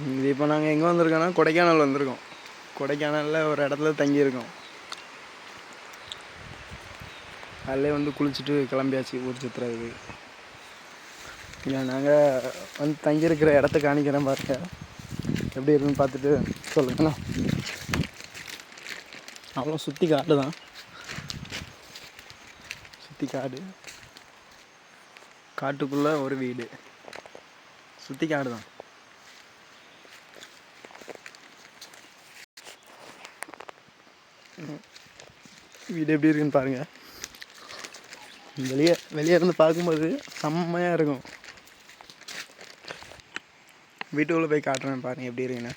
இது இப்போ நாங்கள் எங்கே வந்திருக்கோன்னா கொடைக்கானல் வந்திருக்கோம். கொடைக்கானலில் ஒரு இடத்துல தங்கியிருக்கோம். அதிலே வந்து குளிச்சுட்டு கிளம்பியாச்சு ஊர் சுற்றுறதுக்கு. இல்லை நாங்கள் வந்து தங்கியிருக்கிற இடத்த காணிக்கிறேன் பாருங்க, எப்படி இருக்குன்னு பார்த்துட்டு சொல்லுங்கண்ணா. அவ்வளோ சுற்றி காடு தான், சுற்றி காடு, காட்டுக்குள்ளே ஒரு வீடு, சுற்றி காடு தான். வீடு எப்படி இருக்குன்னு பாருங்கள். வெளியே இருந்து பார்க்கும்போது செம்மையாக இருக்கும். வீட்டுக்குள்ளே போய் காட்டுறேன் பாருங்கள் எப்படி இருக்குன்னு.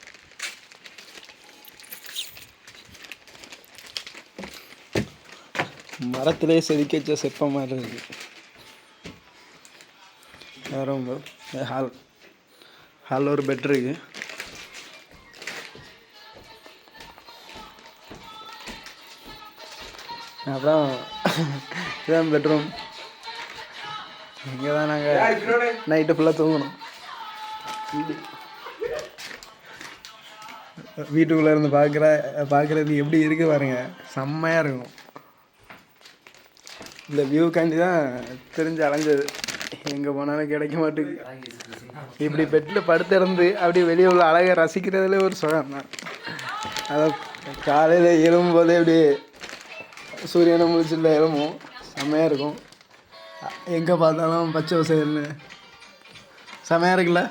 மரத்திலே செதுக்கி வச்ச சிற்பம் மாதிரி இருக்குது. ரொம்ப ஹால் ஒரு பெட் இருக்குது. அப்புறம் இதுதான் பெட்ரூம். இங்கே தான் நாங்கள் நைட்டு ஃபுல்லாக தூங்கணும். வீட்டுக்குள்ளே இருந்து பார்க்குறது எப்படி இருக்குது பாருங்க, செம்மையாக இருக்கும். இந்த வியூக்காண்டி தான் தெரிஞ்சு அலைஞ்சது, எங்கே போனாலும் கிடைக்க மாட்டேங்குது. இப்படி பெட்டில் படுத்திருந்து அப்படி வெளியே உள்ள அழகை ரசிக்கிறதுல ஒரு சுகம் தான். அதை காலையில் எழும்போதே இப்படி சூரியனை முடிச்சுட்டு எழும்பும், செம்மையாக இருக்கும். எங்கே பார்த்தாலும் பச்சை பசேல்னு செம்மையாக இருக்குல்ல.